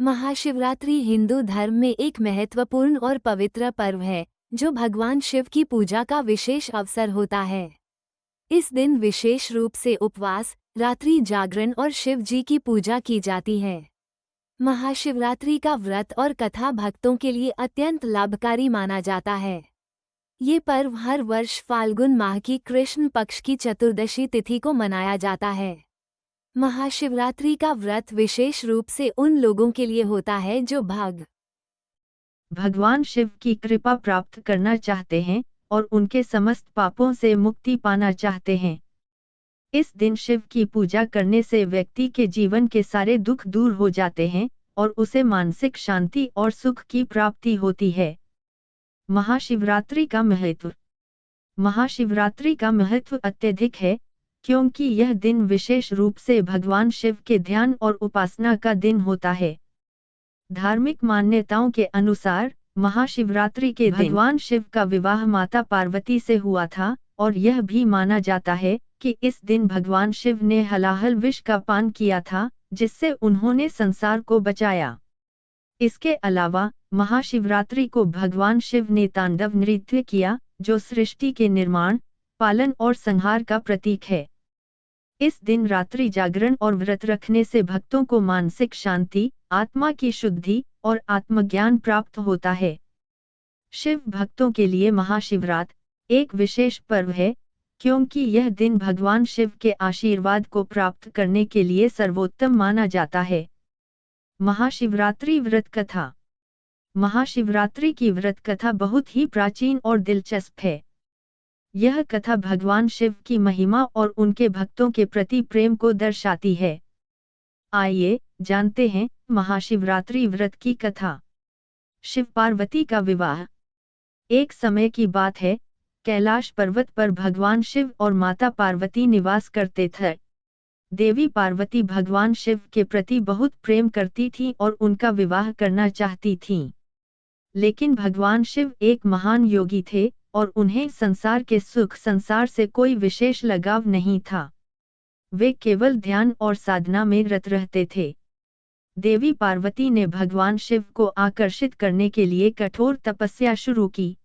महाशिवरात्रि हिंदू धर्म में एक महत्वपूर्ण और पवित्र पर्व है, जो भगवान शिव की पूजा का विशेष अवसर होता है। इस दिन विशेष रूप से उपवास, रात्रि जागरण और शिव जी की पूजा की जाती है। महाशिवरात्रि का व्रत और कथा भक्तों के लिए अत्यंत लाभकारी माना जाता है। ये पर्व हर वर्ष फाल्गुन माह की कृष्ण पक्ष की चतुर्दशी तिथि को मनाया जाता है। महाशिवरात्रि का व्रत विशेष रूप से उन लोगों के लिए होता है जो भगवान शिव की कृपा प्राप्त करना चाहते हैं और उनके समस्त पापों से मुक्ति पाना चाहते हैं। इस दिन शिव की पूजा करने से व्यक्ति के जीवन के सारे दुख दूर हो जाते हैं और उसे मानसिक शांति और सुख की प्राप्ति होती है। महाशिवरात्रि का महत्व। महाशिवरात्रि का महत्व अत्यधिक है, क्योंकि यह दिन विशेष रूप से भगवान शिव के ध्यान और उपासना का दिन होता है। धार्मिक मान्यताओं के अनुसार महाशिवरात्रि के दिन भगवान शिव का विवाह माता पार्वती से हुआ था और यह भी माना जाता है कि इस दिन भगवान शिव ने हलाहल विष का पान किया था, जिससे उन्होंने संसार को बचाया। इसके अलावा महाशिवरात्रि को भगवान शिव ने तांडव नृत्य किया, जो सृष्टि के निर्माण, पालन और संहार का प्रतीक है। इस दिन रात्रि जागरण और व्रत रखने से भक्तों को मानसिक शांति, आत्मा की शुद्धि और आत्मज्ञान प्राप्त होता है। शिव भक्तों के लिए महाशिवरात्रि एक विशेष पर्व है, क्योंकि यह दिन भगवान शिव के आशीर्वाद को प्राप्त करने के लिए सर्वोत्तम माना जाता है। महाशिवरात्रि व्रत कथा। महाशिवरात्रि की व्रत कथा बहुत ही प्राचीन और दिलचस्प है। यह कथा भगवान शिव की महिमा और उनके भक्तों के प्रति प्रेम को दर्शाती है। आइए जानते हैं महाशिवरात्रि व्रत की कथा। शिव पार्वती का विवाह। एक समय की बात है, कैलाश पर्वत पर भगवान शिव और माता पार्वती निवास करते थे। देवी पार्वती भगवान शिव के प्रति बहुत प्रेम करती थीं और उनका विवाह करना चाहती थीं। लेकिन भगवान शिव एक महान योगी थे और उन्हें संसार के सुख संसार से कोई विशेष लगाव नहीं था। वे केवल ध्यान और साधना में रत रहते थे। देवी पार्वती ने भगवान शिव को आकर्षित करने के लिए कठोर तपस्या शुरू की।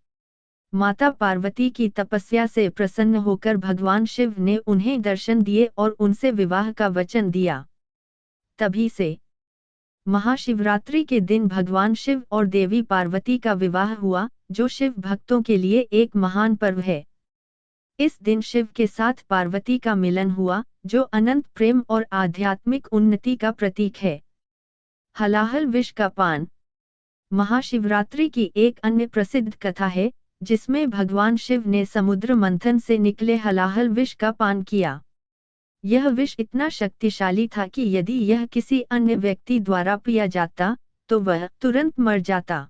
माता पार्वती की तपस्या से प्रसन्न होकर भगवान शिव ने उन्हें दर्शन दिए और उनसे विवाह का वचन दिया। तभी से महाशिवरात्रि के दिन भगवान शिव और देवी पार्वती का विवाह हुआ, जो शिव भक्तों के लिए एक महान पर्व है। इस दिन शिव के साथ पार्वती का मिलन हुआ, जो अनंत प्रेम और आध्यात्मिक उन्नति का प्रतीक है। हलाहल विष का पान। महाशिवरात्रि की एक अन्य प्रसिद्ध कथा है, जिसमें भगवान शिव ने समुद्र मंथन से निकले हलाहल विष का पान किया। यह विष इतना शक्तिशाली था कि यदि यह किसी अन्य व्यक्ति द्वारा पिया जाता, तो वह तुरंत मर जाता।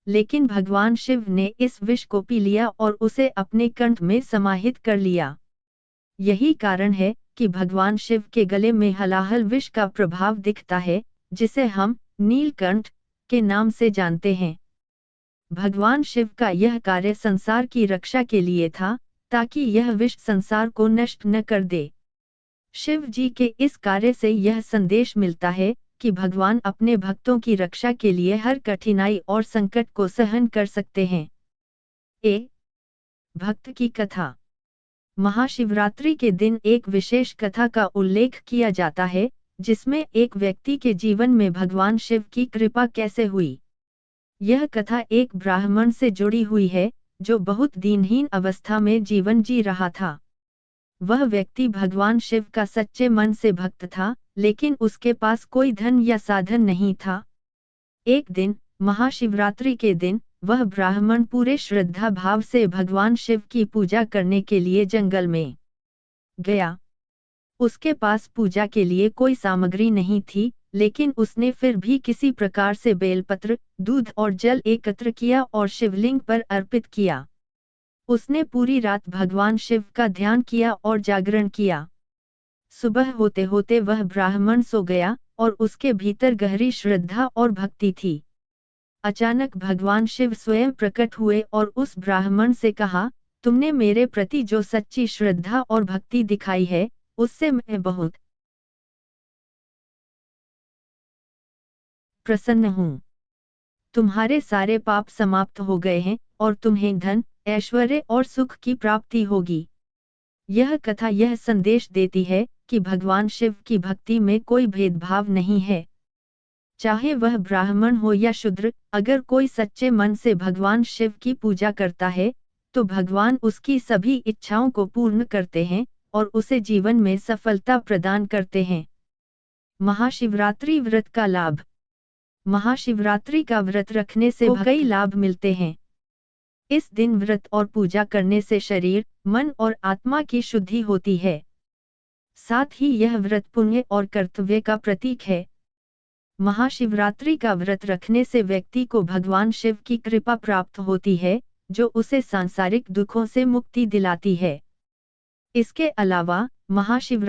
लेकिन भगवान शिव ने इस विष को पी लिया और उसे अपने कंठ में समाहित कर लिया। यही कारण है कि भगवान शिव के गले में हलाहल विष का प्रभाव दिखता है, जिसे हम नीलकंठ के नाम से जानते हैं। भगवान शिव का यह कार्य संसार की रक्षा के लिए था, ताकि यह विष संसार को नष्ट न कर दे। शिव जी के इस कार्य से यह संदेश मिलता है कि भगवान अपने भक्तों की रक्षा के लिए हर कठिनाई और संकट को सहन कर सकते हैं। भक्त की कथा। महाशिवरात्रि के दिन एक विशेष कथा का उल्लेख किया जाता है, जिसमें एक व्यक्ति के जीवन में भगवान शिव की कृपा कैसे हुई। यह कथा एक ब्राह्मण से जुड़ी हुई है, जो बहुत दीनहीन अवस्था में जीवन जी रहा था। वह व्यक्ति भगवान शिव का सच्चे मन से भक्त था, लेकिन उसके पास कोई धन या साधन नहीं था। एक दिन महाशिवरात्रि के दिन वह ब्राह्मण पूरे श्रद्धा भाव से भगवान शिव की पूजा करने के लिए जंगल में गया। उसके पास पूजा के लिए कोई सामग्री नहीं थी, लेकिन उसने फिर भी किसी प्रकार से बेलपत्र, दूध और जल एकत्र किया और शिवलिंग पर अर्पित किया। उसने पूरी रात भगवान शिव का ध्यान किया और जागरण किया। सुबह होते होते वह ब्राह्मण सो गया और उसके भीतर गहरी श्रद्धा और भक्ति थी। अचानक भगवान शिव स्वयं प्रकट हुए और उस ब्राह्मण से कहा, तुमने मेरे प्रति जो सच्ची श्रद्धा और भक्ति दिखाई है, उससे मैं बहुत प्रसन्न हूँ। तुम्हारे सारे पाप समाप्त हो गए हैं और तुम्हें धन, ऐश्वर्य और सुख की प्राप्ति होगी। यह कथा यह संदेश देती है कि भगवान शिव की भक्ति में कोई भेदभाव नहीं है। चाहे वह ब्राह्मण हो या शूद्र, अगर कोई सच्चे मन से भगवान शिव की पूजा करता है, तो भगवान उसकी सभी इच्छाओं को पूर्ण करते हैं और उसे जीवन में सफलता प्रदान करते हैं। महाशिवरात्रि व्रत का लाभ। महाशिवरात्रि का व्रत रखने से कई लाभ मिलते हैं। इस दिन व्रत और पूजा करने से शरीर, मन और आत्मा की शुद्धि होती है। साथ ही यह व्रत पुण्य और कर्तव्य का प्रतीक है। महाशिवरात्रि का व्रत रखने से व्यक्ति को भगवान शिव की कृपा प्राप्त होती है, जो उसे सांसारिक दुखों से मुक्ति दिलाती है। इसके अलावा महाशिवरात्रि